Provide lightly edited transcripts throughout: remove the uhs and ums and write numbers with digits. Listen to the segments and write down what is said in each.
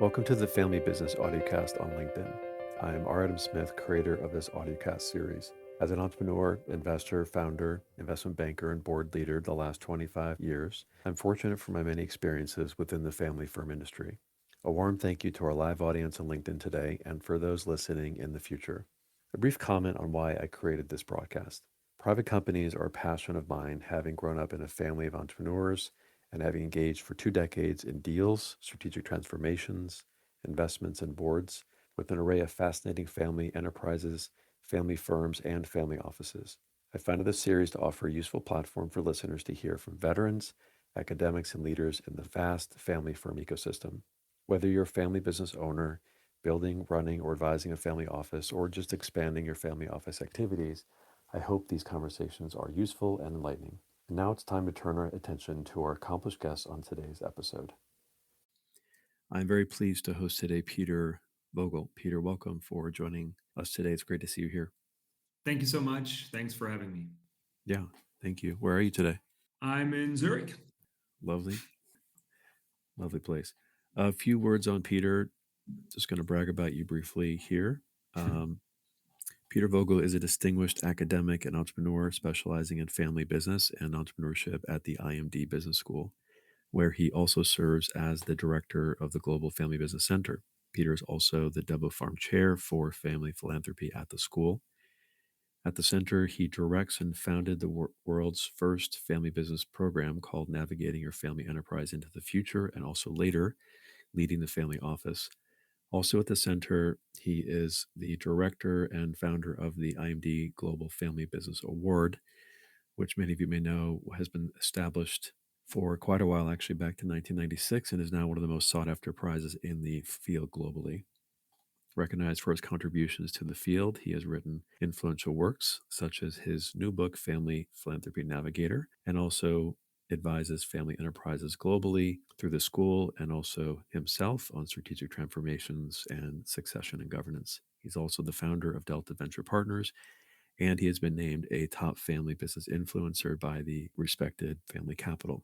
Welcome to the Family Business Audiocast on LinkedIn. I'm R. Adam Smith, creator of this audiocast series. As an entrepreneur, investor, founder, investment banker, and board leader the last 25 years, I'm fortunate for my many experiences within the family firm industry. A warm thank you to our live audience on LinkedIn today and for those listening in the future. A brief comment on why I created this broadcast. Private companies are a passion of mine, having grown up in a family of entrepreneurs and having engaged for 2 decades in deals, strategic transformations, investments, and boards with an array of fascinating family enterprises, family firms, and family offices. I founded this series to offer a useful platform for listeners to hear from veterans, academics, and leaders in the vast family firm ecosystem. Whether you're a family business owner, building, running, or advising a family office, or just expanding your family office activities, I hope these conversations are useful and enlightening. And now it's time to turn our attention to our accomplished guests on today's episode. I'm very pleased to host today Peter Vogel. Peter, welcome for joining us today. It's great to see you here. Thank you so much. Thanks for having me. Yeah, thank you. Where are you today? I'm in Zurich. Lovely, lovely place. A few words on Peter. Just going to brag about you briefly here. Peter Vogel is a distinguished academic and entrepreneur specializing in family business and entrepreneurship at the IMD Business School, where he also serves as the director of the Global Family Business Center. Peter is also the Debiopharm chair for Family Philanthropy at the school. At the center, he directs and founded the world's first family business program called Navigating Your Family Enterprise into the Future, and also later leading the family office. Also at the center, he is the director and founder of the IMD Global Family Business Award, which many of you may know has been established for quite a while, actually back to 1996, and is now one of the most sought after prizes in the field globally. Recognized for his contributions to the field, he has written influential works such as his new book, Family Philanthropy Navigator, and also advises family enterprises globally through the school and also himself on strategic transformations and succession and governance. He's also the founder of Delta Venture Partners, and he has been named a top family business influencer by the respected Family Capital.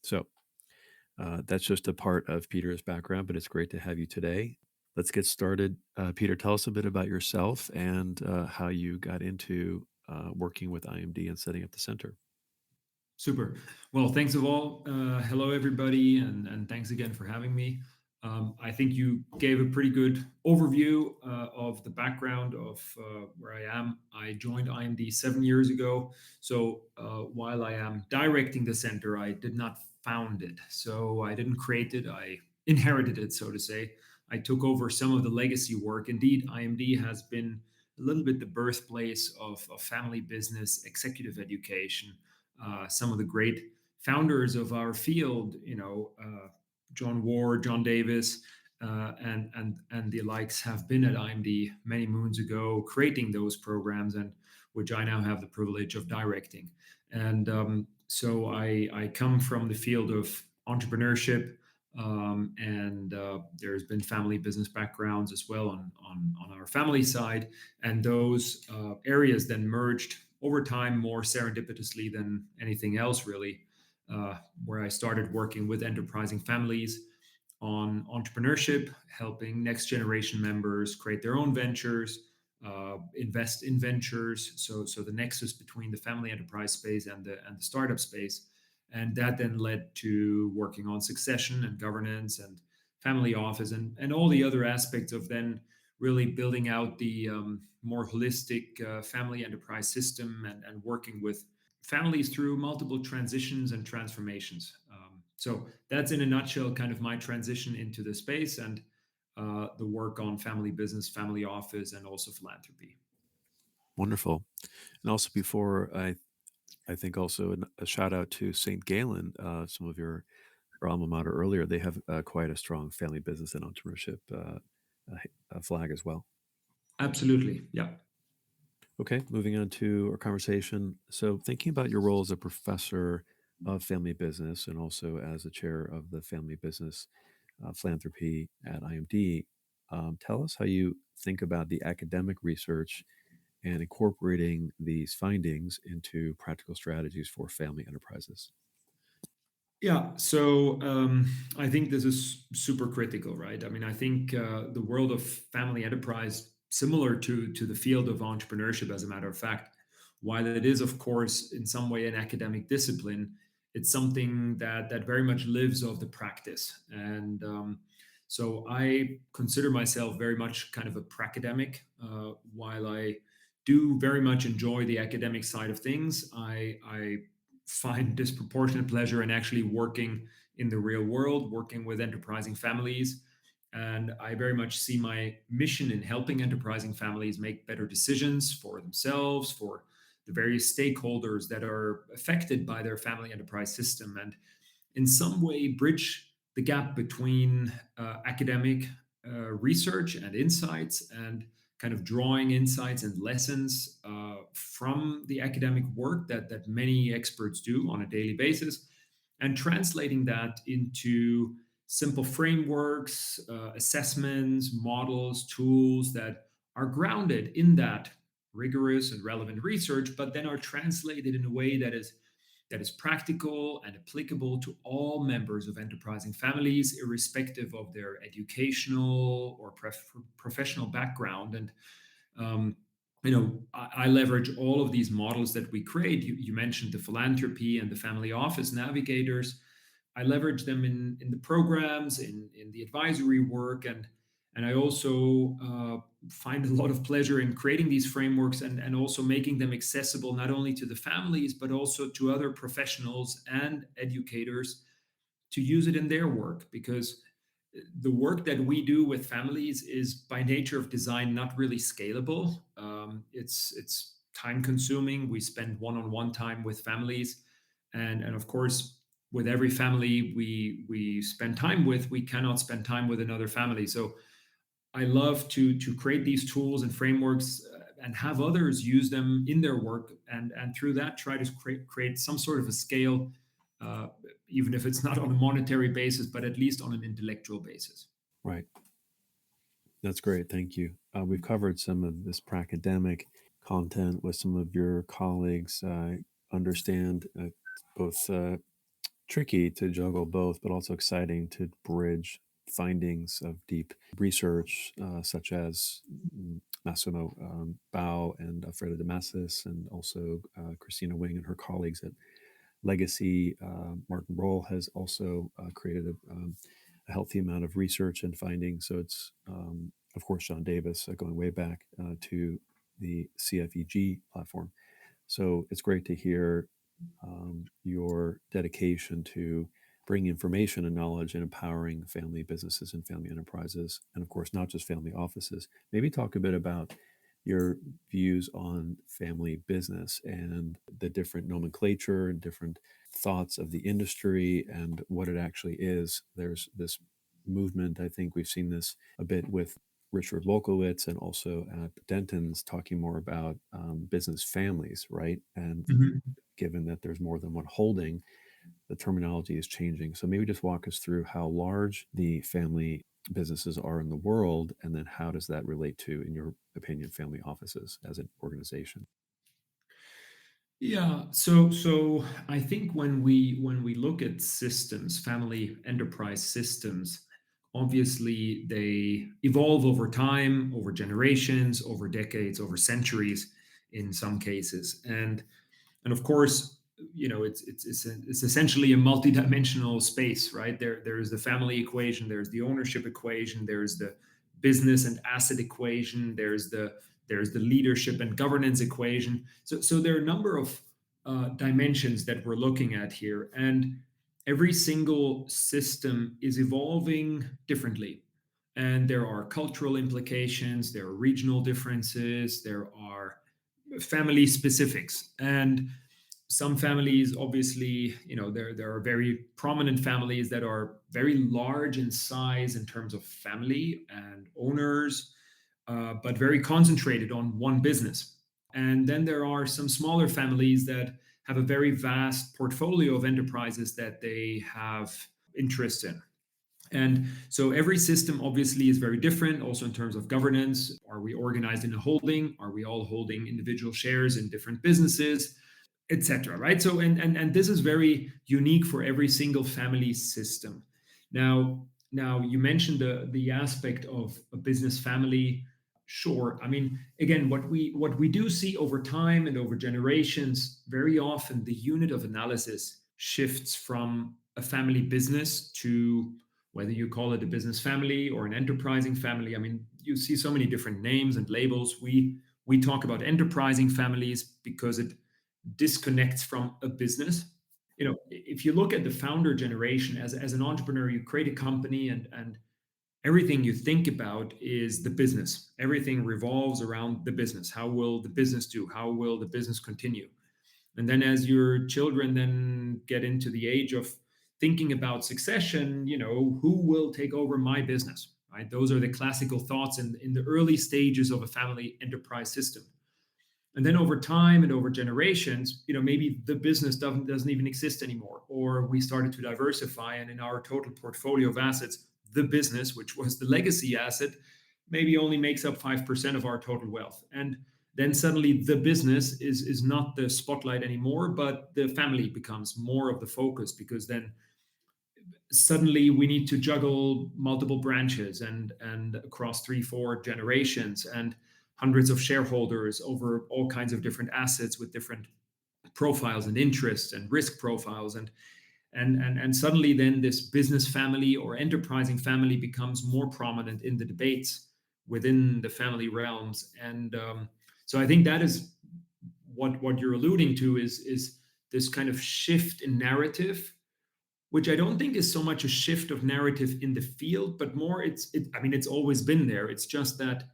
So that's just a part of Peter's background, but it's great to have you today. Let's get started. Peter, tell us a bit about yourself and how you got into working with IMD and setting up the center. Super. Well, thanks of all. Hello, everybody, and thanks again for having me. I think you gave a pretty good overview of the background of where I am. I joined IMD 7 years ago. So while I am directing the center, I did not found it. So I didn't create it. I inherited it, so to say. I took over some of the legacy work. Indeed, IMD has been a little bit the birthplace of family business executive education. Some of the great founders of our field, John Ward, John Davis, and the likes have been at IMD many moons ago, creating those programs, and which I now have the privilege of directing. And so I come from the field of entrepreneurship, and there's been family business backgrounds as well on our family side, and those areas then merged over time more serendipitously than anything else, really, where I started working with enterprising families on entrepreneurship, helping next generation members create their own ventures, invest in ventures. So the nexus between the family enterprise space and the startup space, and that then led to working on succession and governance and family office and all the other aspects of then really building out the more holistic family enterprise system and working with families through multiple transitions and transformations. So that's in a nutshell kind of my transition into the space and the work on family business, family office, and also philanthropy. Wonderful. And also before I think also a shout out to St. Galen, some of your alma mater earlier, they have quite a strong family business and entrepreneurship flag as well. Absolutely. Yeah. Okay, moving on to our conversation. So, thinking about your role as a professor of family business and also as a chair of the Family Business Philanthropy at IMD, tell us how you think about the academic research and incorporating these findings into practical strategies for family enterprises. Yeah, so I think this is super critical, right? I mean, I think the world of family enterprise, similar to the field of entrepreneurship, as a matter of fact, while it is, of course, in some way an academic discipline, it's something that very much lives of the practice. And so I consider myself very much kind of a pracademic. While I do very much enjoy the academic side of things, I find disproportionate pleasure in actually working in the real world, working with enterprising families. And I very much see my mission in helping enterprising families make better decisions for themselves, for the various stakeholders that are affected by their family enterprise system, and in some way bridge the gap between academic research and insights, and kind of drawing insights and lessons from the academic work that many experts do on a daily basis, and translating that into simple frameworks, assessments, models, tools that are grounded in that rigorous and relevant research, but then are translated in a way that is practical and applicable to all members of enterprising families, irrespective of their educational or professional background. And um, I leverage all of these models that we create. You mentioned the philanthropy and the family office navigators. I leverage them in the programs, in the advisory work, and I also find a lot of pleasure in creating these frameworks, and also making them accessible not only to the families but also to other professionals and educators to use it in their work, because the work that we do with families is by nature of design not really scalable. It's time consuming. We spend one-on-one time with families, and of course, with every family we spend time with, we cannot spend time with another family. So I love to create these tools and frameworks, and have others use them in their work, and through that try to create some sort of a scale, uh, even if it's not on a monetary basis, but at least on an intellectual basis. Right. That's great. Thank you. We've covered some of this pracademic content with some of your colleagues. Understand both tricky to juggle both, but also exciting to bridge findings of deep research, such as Massimo Bao and Alfredo de Massis, and also Christina Wing and her colleagues at Legacy. Martin Roll has also created a healthy amount of research and findings. So it's, of course, John Davis, going way back to the CFEG platform. So it's great to hear your dedication to bringing information and knowledge and empowering family businesses and family enterprises, and of course, not just family offices. Maybe talk a bit about your views on family business and the different nomenclature and different thoughts of the industry and what it actually is. There's this movement, I think we've seen this a bit with Richard Wolkowitz and also at Denton's, talking more about business families, right? And Mhm. given that there's more than one holding, the terminology is changing. So maybe just walk us through how large the family businesses are in the world, and then how does that relate to, in your opinion, family offices as an organization? Yeah, so I think when we look at systems, family enterprise systems, obviously they evolve over time, over generations, over decades, over centuries in some cases. And of course, it's essentially a multidimensional space, right? There's the family equation, there's the ownership equation, there's the business and asset equation, there's the leadership and governance equation. So there are a number of dimensions that we're looking at here, and every single system is evolving differently. And there are cultural implications, there are regional differences, there are family specifics. And some families, obviously, there are very prominent families that are very large in size in terms of family and owners, but very concentrated on one business. And then there are some smaller families that have a very vast portfolio of enterprises that they have interest in. And so every system obviously is very different, also in terms of governance. Are we organized in a holding? Are we all holding individual shares in different businesses? etc. Right? So and this is very unique for every single family system. Now you mentioned the aspect of a business family. Sure. I mean, again, what we do see over time and over generations, very often the unit of analysis shifts from a family business to whether you call it a business family or an enterprising family. I mean, you see so many different names and labels. We talk about enterprising families because it disconnects from a business. If you look at the founder generation as an entrepreneur, you create a company, and everything you think about is the business. Everything revolves around the business. How will the business do? How will the business continue? And then as your children then get into the age of thinking about succession, who will take over my business? Right? Those are the classical thoughts in the early stages of a family enterprise system. And then over time and over generations, maybe the business doesn't even exist anymore, or we started to diversify, and in our total portfolio of assets, the business, which was the legacy asset, maybe only makes up 5% of our total wealth. And then suddenly the business is not the spotlight anymore, but the family becomes more of the focus, because then suddenly we need to juggle multiple branches and across 3 4 generations, and hundreds of shareholders over all kinds of different assets with different profiles and interests and risk profiles, and suddenly then this business family or enterprising family becomes more prominent in the debates within the family realms. And so I think that is what you're alluding to, is this kind of shift in narrative, which I don't think is so much a shift of narrative in the field, but more I mean, it's always been there. It's just that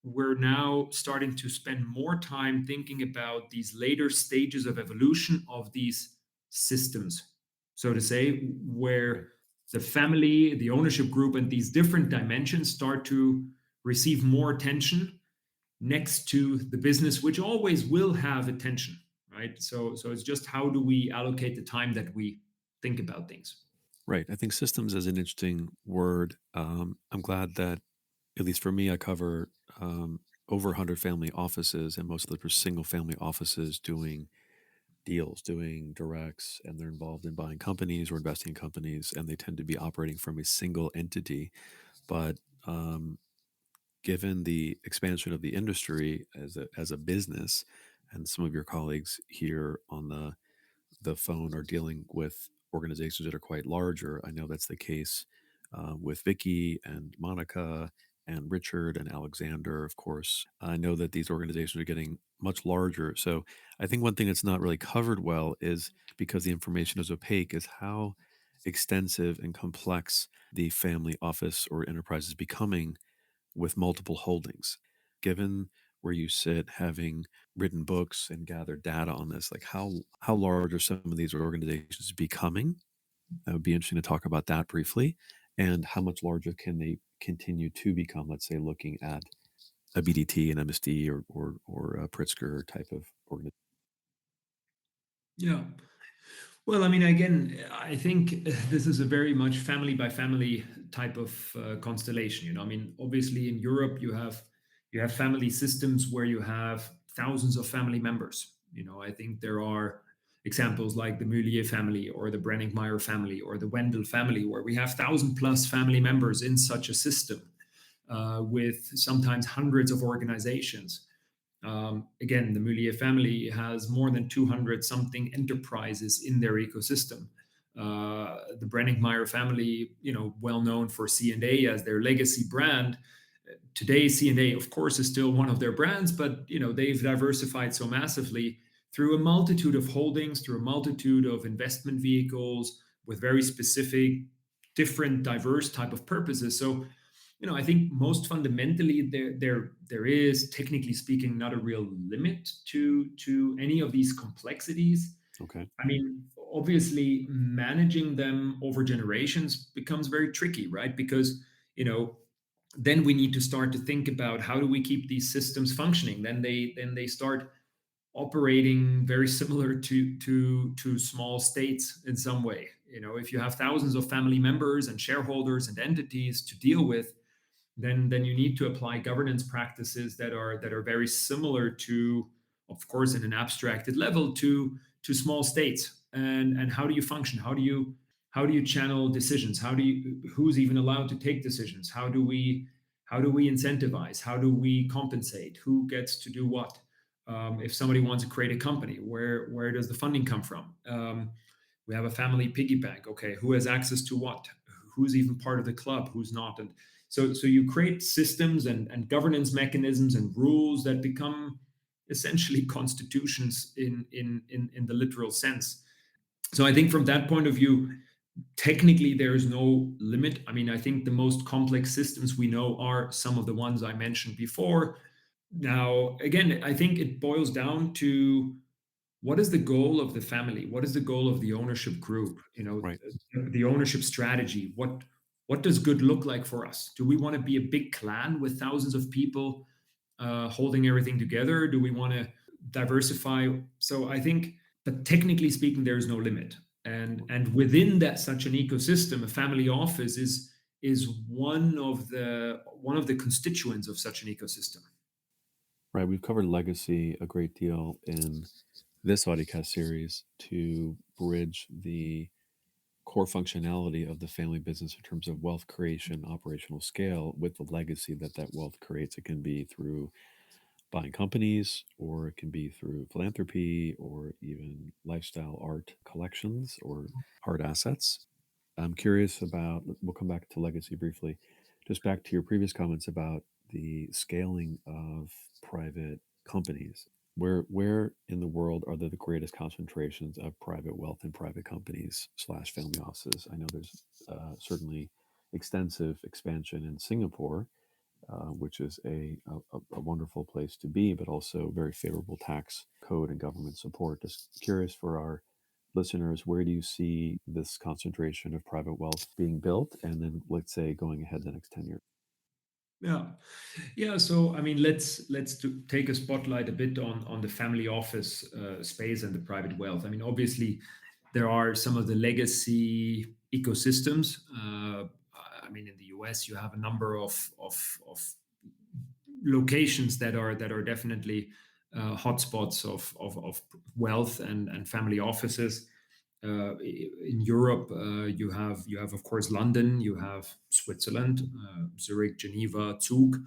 we're now starting to spend more time thinking about these later stages of evolution of these systems, so to say, where the family, the ownership group, and these different dimensions start to receive more attention next to the business, which always will have attention, right? So it's just how do we allocate the time that we think about things. Right. I think systems is an interesting word. I'm glad that, at least for me, I cover over 100 family offices, and most of them are single family offices doing deals, doing directs, and they're involved in buying companies or investing in companies, and they tend to be operating from a single entity. But given the expansion of the industry as a business, and some of your colleagues here on the phone are dealing with organizations that are quite larger. I know that's the case with Vicky and Monica and Richard and Alexander, of course. I know that these organizations are getting much larger. So I think one thing that's not really covered well is, because the information is opaque, is how extensive and complex the family office or enterprise is becoming with multiple holdings. Given where you sit, having written books and gathered data on this, like how large are some of these organizations becoming? That would be interesting to talk about that briefly. And how much larger can they continue to become? Let's say looking at a BDT, an MSD, or a Pritzker type of organization. Yeah. Well, I mean, again, I think this is a very much family by family type of constellation. I mean, obviously in Europe you have family systems where you have thousands of family members. I think there are examples like the Mulier family or the Brenningmeier family or the Wendell family, where we have 1,000+ family members in such a system, with sometimes hundreds of organizations. Again, the Mulier family has more than 200 something enterprises in their ecosystem. The Brenningmeier family, well known for C&A as their legacy brand. Today, C&A, of course, is still one of their brands, but they've diversified so massively through a multitude of holdings, through a multitude of investment vehicles with very specific, different, diverse type of purposes. So I think most fundamentally there is, technically speaking, not a real limit to any of these complexities. Okay. I mean, obviously, managing them over generations becomes very tricky, right? Because then we need to start to think about how do we keep these systems functioning. Then they start operating very similar to small states in some way. If you have thousands of family members and shareholders and entities to deal with, then you need to apply governance practices that are very similar to of course, in an abstracted level to small states. And how do you function? How do you channel decisions? Who's even allowed to take decisions? How do we incentivize? How do we compensate? Who gets to do what? If somebody wants to create a company, where does the funding come from? We have a family piggy bank. Okay, who has access to what? Who's even part of the club? Who's not? And so you create systems and governance mechanisms and rules that become essentially constitutions in the literal sense. So I think from that point of view, technically there is no limit. I mean, I think the most complex systems we know are some of the ones I mentioned before. Now, again, I think it boils down to what is the goal of the family? What is the goal of the ownership group? Right. The ownership strategy. What does good look like for us? Do we want to be a big clan with thousands of people holding everything together? Do we want to diversify? So I think, but technically speaking, there is no limit. And within that such an ecosystem, a family office is one of the constituents of such an ecosystem. Right. We've covered legacy a great deal in this audiocast series to bridge the core functionality of the family business in terms of wealth creation, operational scale, with the legacy that that wealth creates. It can be through buying companies, or it can be through philanthropy, or even lifestyle art collections or hard assets. I'm curious about, we'll come back to legacy briefly, just back to your previous comments about the scaling of private companies. Where in the world are there the greatest concentrations of private wealth and private companies slash family offices? I know there's certainly extensive expansion in Singapore, which is a wonderful place to be, but also very favorable tax code and government support. Just curious for our listeners, where do you see this concentration of private wealth being built? And then let's say going ahead the next 10 years. Yeah, yeah. So I mean, let's take a spotlight a bit on the family office space and the private wealth. I mean, obviously, there are some of the legacy ecosystems. I mean, in the US, you have a number of locations that are definitely hotspots of wealth and family offices. In Europe, you have of course London, you have Switzerland, Zurich, Geneva, Zug.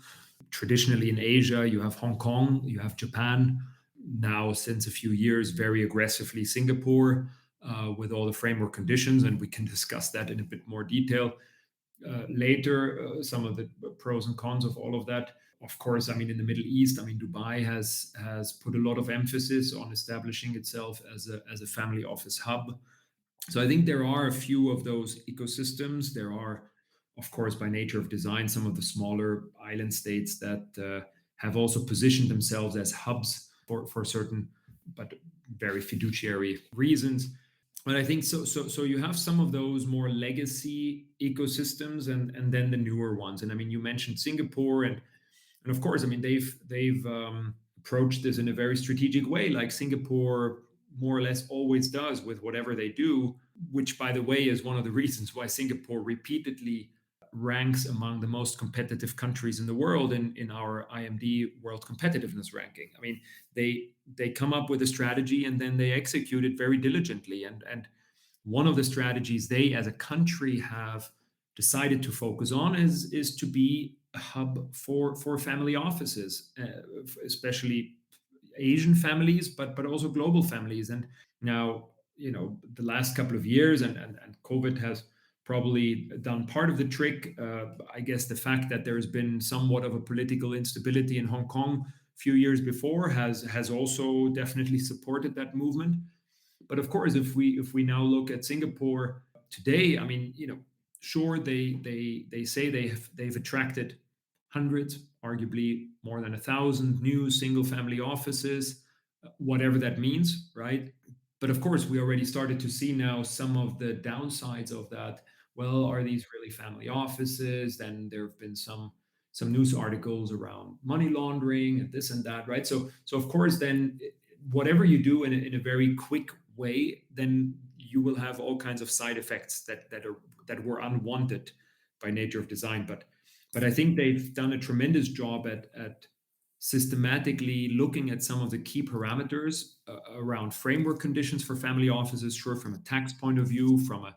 Traditionally in Asia, you have Hong Kong, you have Japan. Now, since a few years, very aggressively Singapore, with all the framework conditions, and we can discuss that in a bit more detail later. Some of the pros and cons of all of that. Of course, I mean, in the Middle East, I mean, Dubai has put a lot of emphasis on establishing itself as a family office hub. So I think there are a few of those ecosystems. There are, of course, by nature of design, some of the smaller island states that have also positioned themselves as hubs for certain, but very fiduciary reasons. But I think so you have some of those more legacy ecosystems, and then the newer ones. And I mean, you mentioned Singapore, and of course, I mean, they've approached this in a very strategic way, like Singapore more or less always does with whatever they do. Which, by the way, is one of the reasons why Singapore repeatedly ranks among the most competitive countries in the world in our IMD World Competitiveness Ranking. I mean, they come up with a strategy and then they execute it very diligently. And one of the strategies they, as a country, have decided to focus on is to be a hub for family offices, especially Asian families, but also global families. And now, the last couple of years, and COVID has probably done part of the trick. I guess the fact that there's been somewhat of a political instability in Hong Kong a few years before has also definitely supported that movement. But of course, if we now look at Singapore today, I mean, sure, they say they've attracted hundreds, arguably more than 1,000 new single family offices, whatever that means, right? But of course, we already started to see now some of the downsides of that. Well, are these really family offices? Then there have been some news articles around money laundering and this and that, right? So of course, then whatever you do in a very quick way, then you will have all kinds of side effects that were unwanted by nature of design. But I think they've done a tremendous job at systematically looking at some of the key parameters around framework conditions for family offices, sure, from a tax point of view, from a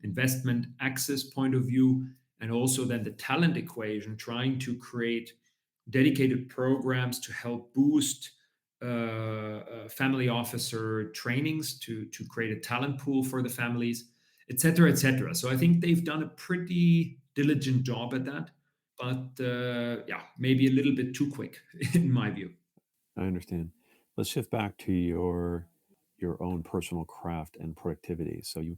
investment access point of view, and also then the talent equation, trying to create dedicated programs to help boost family officer trainings to create a talent pool for the families, et cetera, et cetera. So I think they've done a pretty diligent job at that, but yeah, maybe a little bit too quick in my view. I understand. Let's shift back to your own personal craft and productivity. So you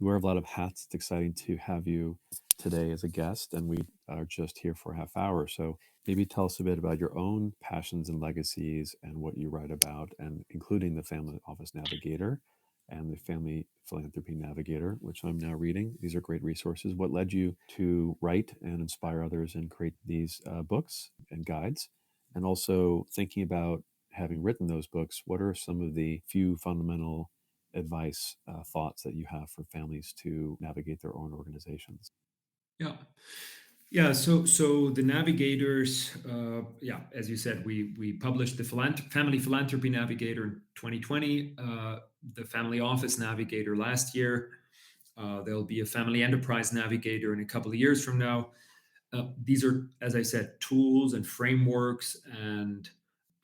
wear a lot of hats. It's exciting to have you today as a guest, and we are just here for a half hour. So maybe tell us a bit about your own passions and legacies and what you write about, and including the Family Office Navigator and the Family Philanthropy Navigator, which I'm now reading. These are great resources. What led you to write and inspire others and create these books and guides? And also thinking about having written those books, what are some of the few fundamental advice, thoughts that you have for families to navigate their own organizations? Yeah. Yeah, so the navigators, yeah, as you said, we published the Family Philanthropy Navigator in 2020, the Family Office Navigator last year. There'll be a Family Enterprise Navigator in a couple of years from now. These are, as I said, tools and frameworks and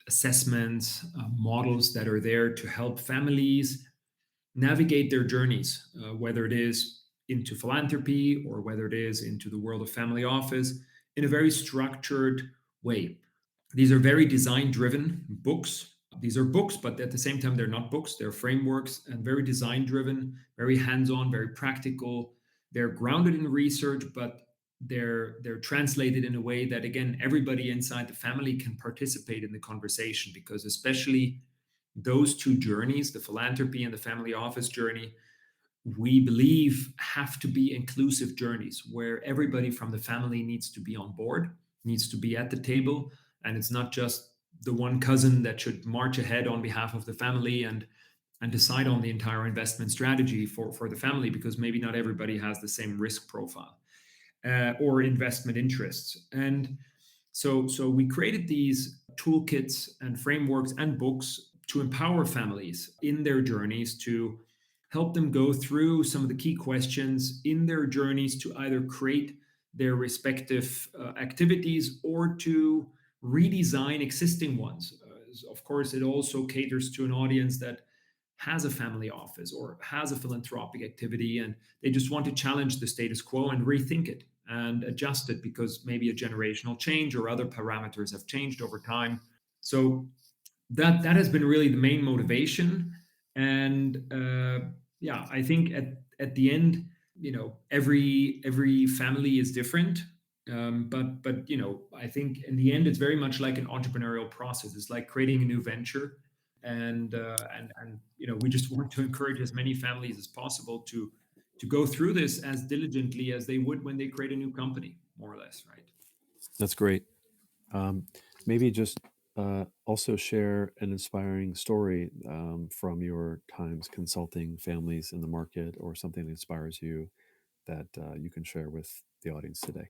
assessments, models that are there to help families navigate their journeys, whether it is into philanthropy or whether it is into the world of family office, in a very structured way. These are very design driven books. These are books, but at the same time, they're not books, they're frameworks and very design driven, very hands on, very practical. They're grounded in research, but they're translated in a way that again everybody inside the family can participate in the conversation, because especially those two journeys, the philanthropy and the family office journey, we believe have to be inclusive journeys where everybody from the family needs to be on board, needs to be at the table. And it's not just the one cousin that should march ahead on behalf of the family and decide on the entire investment strategy for the family, because maybe not everybody has the same risk profile or investment interests. And so we created these toolkits and frameworks and books to empower families in their journeys, to help them go through some of the key questions in their journeys to either create their respective activities or to redesign existing ones. Of course, it also caters to an audience that has a family office or has a philanthropic activity, and they just want to challenge the status quo and rethink it and adjust it because maybe a generational change or other parameters have changed over time. So that has been really the main motivation. And yeah, I think at the end, every family is different. But I think in the end, it's very much like an entrepreneurial process. It's like creating a new venture, and we just want to encourage as many families as possible to go through this as diligently as they would when they create a new company, more or less, right? That's great. Um, Maybe just also share an inspiring story from your times consulting families in the market, or something that inspires you that you can share with the audience today.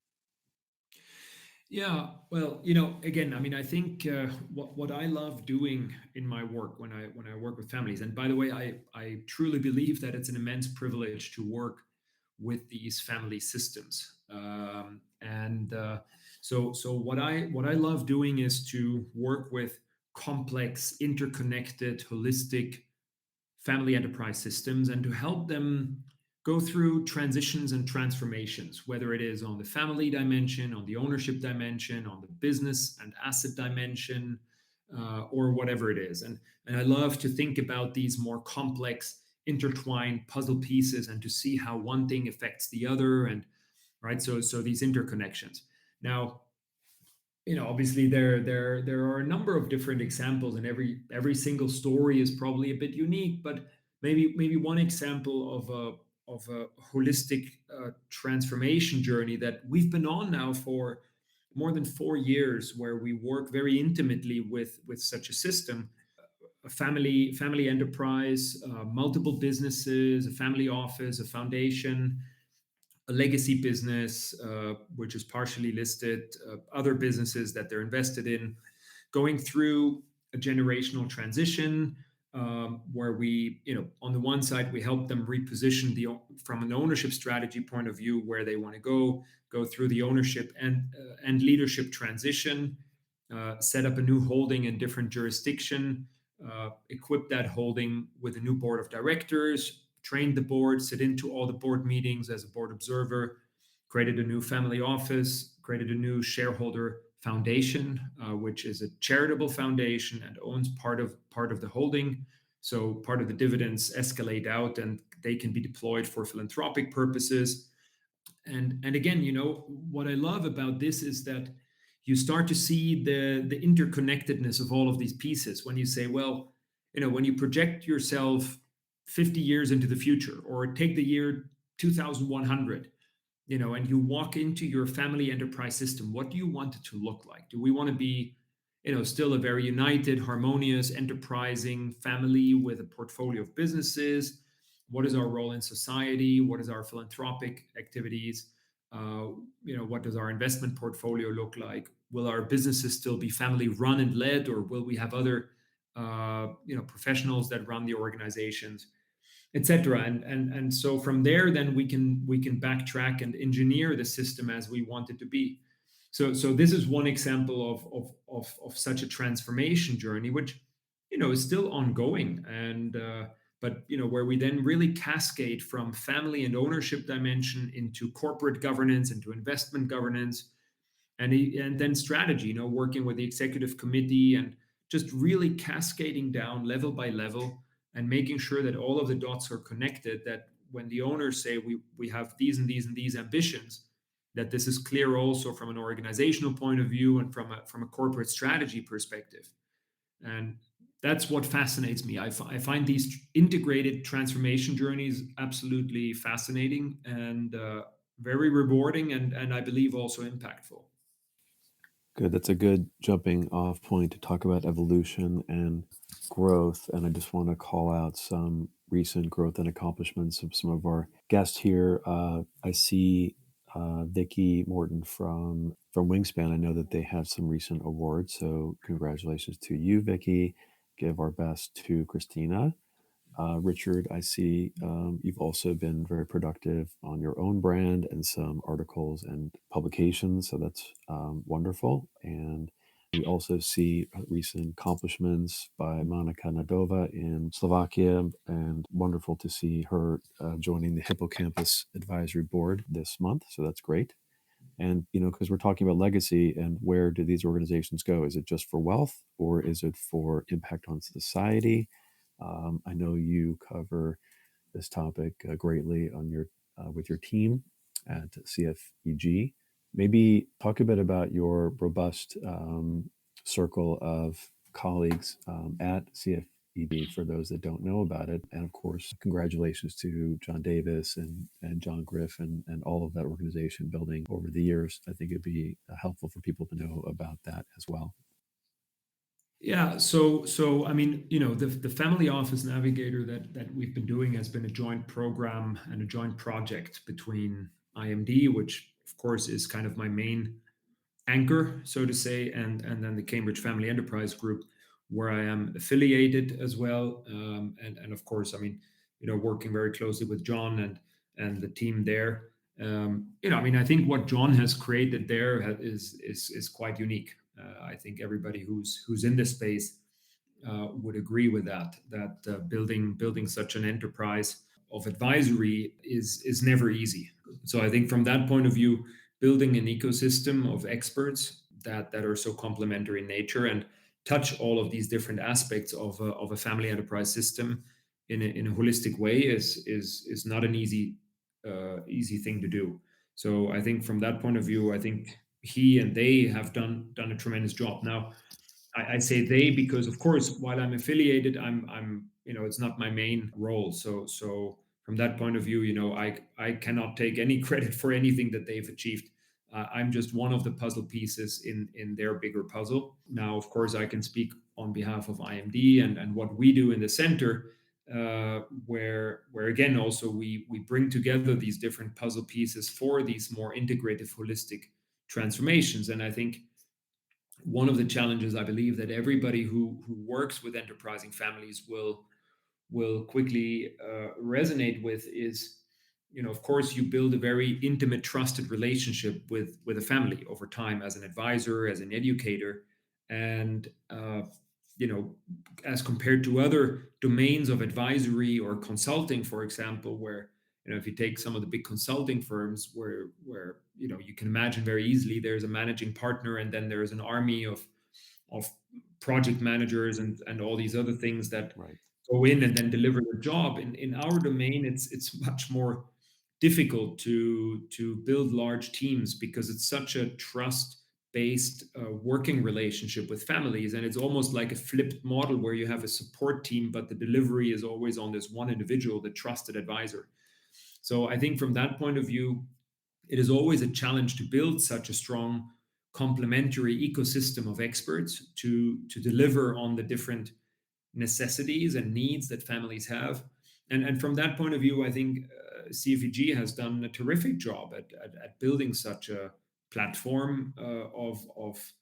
Yeah, well, again, I mean, I think what I love doing in my work when I work with families, and by the way, I truly believe that it's an immense privilege to work with these family systems. And so what I love doing is to work with complex, interconnected, holistic family enterprise systems and to help them go through transitions and transformations, whether it is on the family dimension, on the ownership dimension, on the business and asset dimension, or whatever it is. And I love to think about these more complex, intertwined puzzle pieces and to see how one thing affects the other, and right. So these interconnections. Now, obviously there are a number of different examples, and every single story is probably a bit unique, but maybe one example of a holistic transformation journey that we've been on now for more than 4 years, where we work very intimately with such a system, a family enterprise, multiple businesses, a family office, a foundation, a legacy business, which is partially listed, other businesses that they're invested in. going through a generational transition, where we, on the one side, we help them reposition from an ownership strategy point of view where they want to go through the ownership and leadership transition, set up a new holding in different jurisdiction, equip that holding with a new board of directors, train the board, sit into all the board meetings as a board observer, created a new family office, created a new shareholder foundation, which is a charitable foundation and owns part of the holding. So part of the dividends escalate out, and they can be deployed for philanthropic purposes. And again, what I love about this is that you start to see the interconnectedness of all of these pieces when you say, well, when you project yourself 50 years into the future, or take the year 2100, and you walk into your family enterprise system, what do you want it to look like? Do we want to be, still a very united, harmonious, enterprising family with a portfolio of businesses? What is our role in society? What is our philanthropic activities? What does our investment portfolio look like? Will our businesses still be family run and led, or will we have other, professionals that run the organizations, etc.? And so from there, then we can backtrack and engineer the system as we want it to be. So this is one example of such a transformation journey, which is still ongoing, and but where we then really cascade from family and ownership dimension into corporate governance, into investment governance, and then strategy, working with the executive committee and just really cascading down level by level, and making sure that all of the dots are connected, that when the owners say we have these and these and these ambitions, that this is clear also from an organizational point of view and from a corporate strategy perspective. And that's what fascinates me. I find these integrated transformation journeys absolutely fascinating, and very rewarding, and I believe also impactful. Good. That's a good jumping off point to talk about evolution and growth. And I just want to call out some recent growth and accomplishments of some of our guests here. I see Vicky Morton from Wingspan. I know that they have some recent awards. So congratulations to you, Vicky. Give our best to Christina. Richard, I see you've also been very productive on your own brand and some articles and publications, so that's wonderful. And we also see recent accomplishments by Monika Nadova in Slovakia, and wonderful to see her joining the Hippocampus Advisory Board this month, so that's great. And, because we're talking about legacy and where do these organizations go? Is it just for wealth, or is it for impact on society? I know you cover this topic greatly on your with your team at CFEG. Maybe talk a bit about your robust circle of colleagues at CFEG for those that don't know about it. And of course, congratulations to John Davis and John Griff and all of that organization building over the years. I think it'd be helpful for people to know about that as well. Yeah, so I mean, the family office Navigator that we've been doing has been a joint program and a joint project between IMD, which of course is kind of my main anchor, so to say, and then the Cambridge Family Enterprise Group, where I am affiliated as well, and of course, I mean, working very closely with John and the team there. I mean, I think what John has created there is quite unique. I think everybody who's in this space would agree with that. That building such an enterprise of advisory is never easy. So I think from that point of view, building an ecosystem of experts that are so complementary in nature and touch all of these different aspects of a family enterprise system in a holistic way is not an easy thing to do. So I think from that point of view, I think he and they have done a tremendous job. Now, I say they because, of course, while I'm affiliated, I'm it's not my main role. So from that point of view, I cannot take any credit for anything that they've achieved. I'm just one of the puzzle pieces in their bigger puzzle. Now, of course, I can speak on behalf of IMD and what we do in the center, where again also we bring together these different puzzle pieces for these more integrative, holistic transformations. And I think one of the challenges I believe that everybody who works with enterprising families will quickly resonate with is, of course, you build a very intimate, trusted relationship with a family over time as an advisor, as an educator, and you know, as compared to other domains of advisory or consulting, for example, where if you take some of the big consulting firms, where you can imagine very easily there's a managing partner and then there's an army of project managers and all these other things that Right. go in and then deliver the job. In our domain, it's much more difficult to build large teams because it's such a trust based working relationship with families, and it's almost like a flipped model where you have a support team but the delivery is always on this one individual, the trusted advisor. So I think from that point of view, it is always a challenge to build such a strong complementary ecosystem of experts to deliver on the different necessities and needs that families have. And from that point of view, I think CFEG has done a terrific job at building such a platform of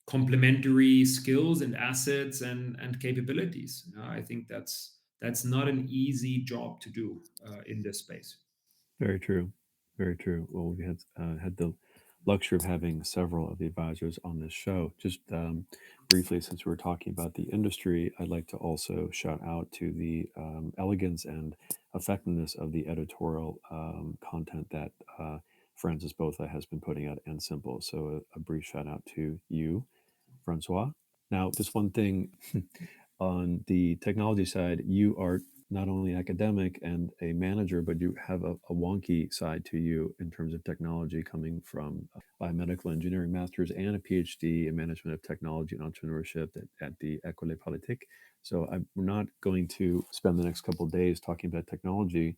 complementary skills and assets and capabilities. I think that's not an easy job to do in this space. Very true. Very true. Well, we had the luxury of having several of the advisors on this show. Just briefly, since we were talking about the industry, I'd like to also shout out to the elegance and effectiveness of the editorial content that Francis Botha has been putting out, and Simple. So a brief shout out to you, Francois. Now, just one thing on the technology side, you are not only academic and a manager, but you have a wonky side to you in terms of technology, coming from biomedical engineering masters and a PhD in management of technology and entrepreneurship at the École Politique. So we're not going to spend the next couple of days talking about technology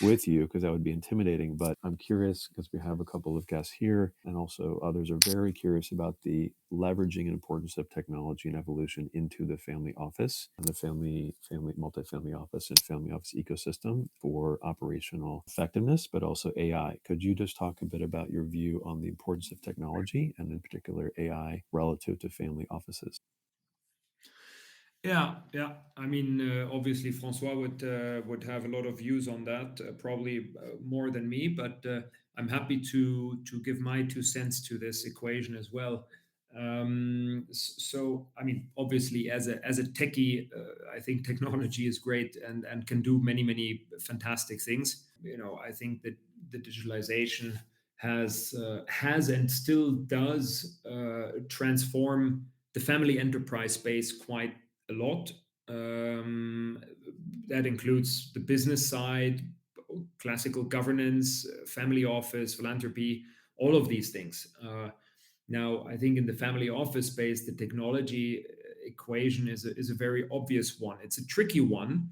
with you because that would be intimidating. But I'm curious because we have a couple of guests here, and also others are very curious about the leveraging and importance of technology and evolution into the family office and the family multifamily office and family office ecosystem for operational effectiveness, but also AI. Could you just talk a bit about your view on the importance of technology and in particular AI relative to family offices? Yeah, yeah. I mean, obviously, Francois would have a lot of views on that, probably more than me. But I'm happy to give my 2 cents to this equation as well. So, I mean, obviously, as a techie, I think technology is great and can do many fantastic things. I think that the digitalization has and still does transform the family enterprise space quite a lot. Um, that includes the business side, classical governance, family office, philanthropy, all of these things. Now, I think in the family office space, the technology equation is a very obvious one. It's a tricky one.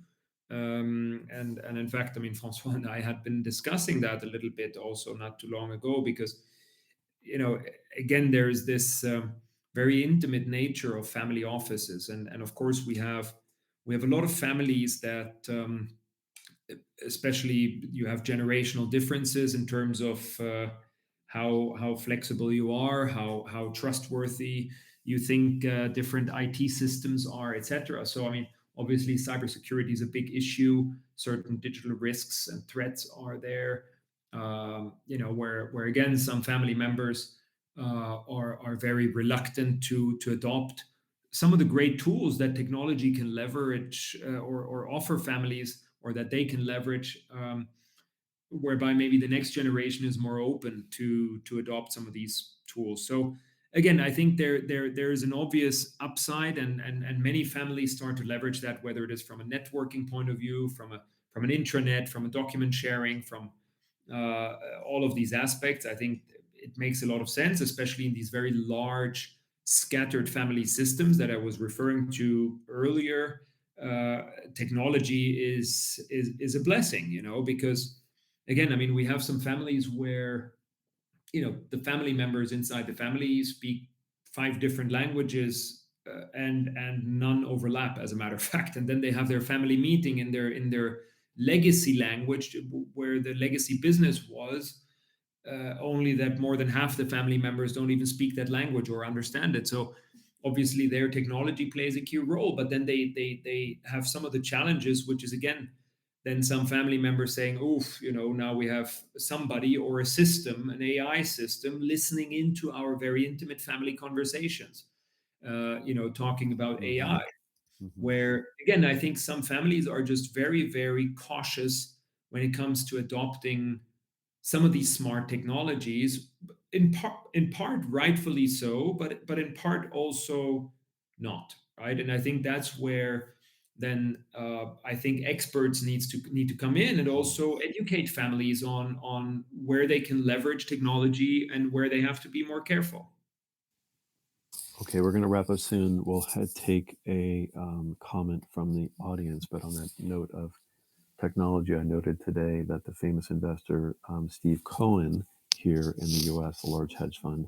And in fact, I mean, Francois and I had been discussing that a little bit also not too long ago because, you know, again, there is this very intimate nature of family offices, and of course we have a lot of families that especially you have generational differences in terms of how flexible you are, how trustworthy you think different IT systems are, etc. So I mean, obviously, cybersecurity is a big issue. Certain digital risks and threats are there. Where again some family members are very reluctant to adopt some of the great tools that technology can leverage or offer families, or that they can leverage, whereby maybe the next generation is more open to adopt some of these tools. So again, I think there is an obvious upside, and many families start to leverage that, whether it is from a networking point of view, from an intranet, from a document sharing, from all of these aspects. I think it makes a lot of sense, especially in these very large scattered family systems that I was referring to earlier. Technology is a blessing, because again, I mean, we have some families where the family members inside the family speak 5 different languages, and none overlap, as a matter of fact. And then they have their family meeting in their legacy language, where the legacy business was. only that more than half the family members don't even speak that language or understand it. So obviously their technology plays a key role, but then they have some of the challenges, which is again then some family members saying, "Oof, now we have somebody or a system, an AI system, listening into our very intimate family conversations." Talking about Hmm. AI, Hmm. where again, I think some families are just very, very cautious when it comes to adopting some of these smart technologies, in part rightfully so, but in part also not, right? And I think that's where then I think experts need to come in and also educate families on where they can leverage technology and where they have to be more careful. Okay, we're going to wrap up soon. We'll take a comment from the audience, but on that note of technology, I noted today that the famous investor Steve Cohen here in the U.S., a large hedge fund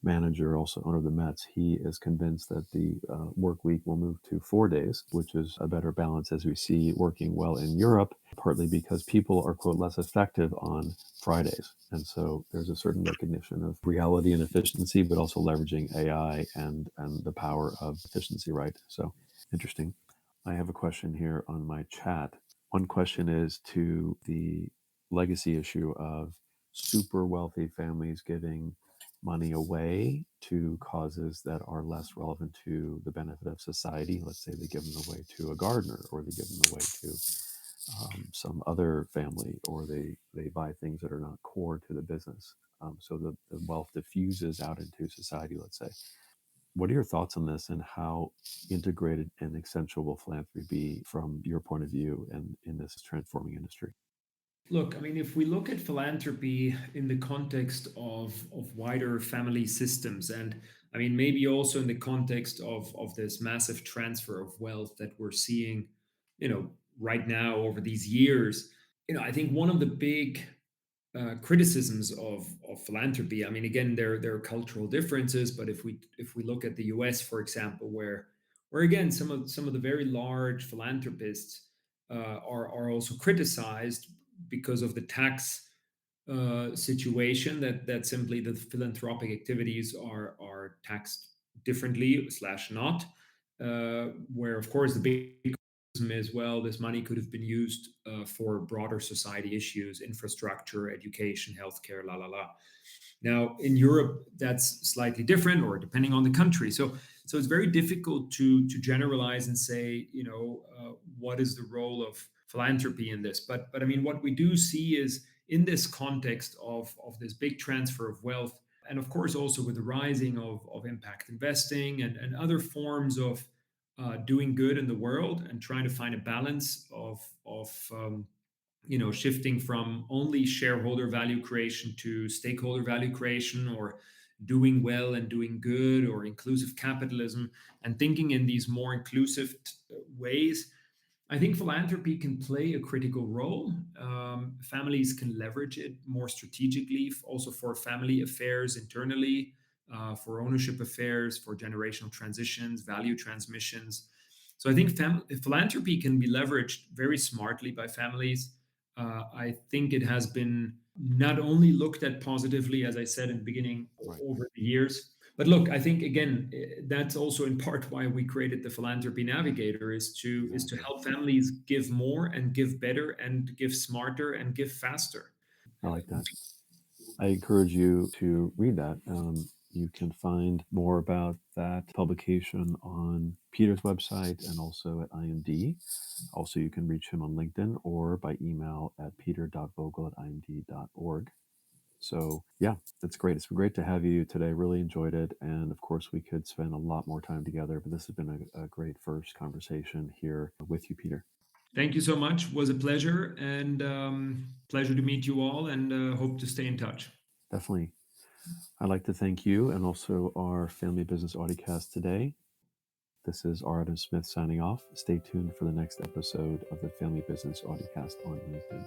manager, also owner of the Mets, he is convinced that the work week will move to 4 days, which is a better balance as we see working well in Europe, partly because people are, quote, less effective on Fridays. And so there's a certain recognition of reality and efficiency, but also leveraging AI and the power of efficiency, right? So interesting. I have a question here on my chat. One question is to the legacy issue of super wealthy families giving money away to causes that are less relevant to the benefit of society. Let's say they give them away to a gardener, or they give them away to some other family, or they buy things that are not core to the business. So the wealth diffuses out into society, let's say. What are your thoughts on this, and how integrated and essential will philanthropy be from your point of view and in this transforming industry? Look, I mean, if we look at philanthropy in the context of wider family systems, and I mean, maybe also in the context of this massive transfer of wealth that we're seeing, right now over these years, I think one of the big criticisms of philanthropy. I mean, again, there are cultural differences, but if we look at the U.S., for example, where again some of the very large philanthropists are also criticized because of the tax situation that simply the philanthropic activities are taxed differently slash not, where of course the big is, well, this money could have been used for broader society issues, infrastructure, education, healthcare, la la la. Now, in Europe, that's slightly different, or depending on the country. So it's very difficult to generalize and say, what is the role of philanthropy in this. But I mean, what we do see is in this context of this big transfer of wealth, and of course also with the rising of impact investing and other forms of doing good in the world and trying to find a balance of shifting from only shareholder value creation to stakeholder value creation, or doing well and doing good, or inclusive capitalism, and thinking in these more inclusive ways. I think philanthropy can play a critical role. Families can leverage it more strategically, also for family affairs internally, for ownership affairs, for generational transitions, value transmissions. So I think philanthropy can be leveraged very smartly by families. I think it has been not only looked at positively, as I said in the beginning, Right. over the years. But look, I think again, that's also in part why we created the Philanthropy Navigator, is to Exactly. help families give more and give better and give smarter and give faster. I like that. I encourage you to read that. You can find more about that publication on Peter's website and also at IMD. Also, you can reach him on LinkedIn or by email at peter.vogel@imd.org. So, yeah, that's great. It's been great to have you today. Really enjoyed it. And of course, we could spend a lot more time together, but this has been a great first conversation here with you, Peter. Thank you so much. It was a pleasure, and pleasure to meet you all, and hope to stay in touch. Definitely. I'd like to thank you and also our Family Business Audiocast today. This is R. Adam Smith signing off. Stay tuned for the next episode of the Family Business Audiocast on LinkedIn.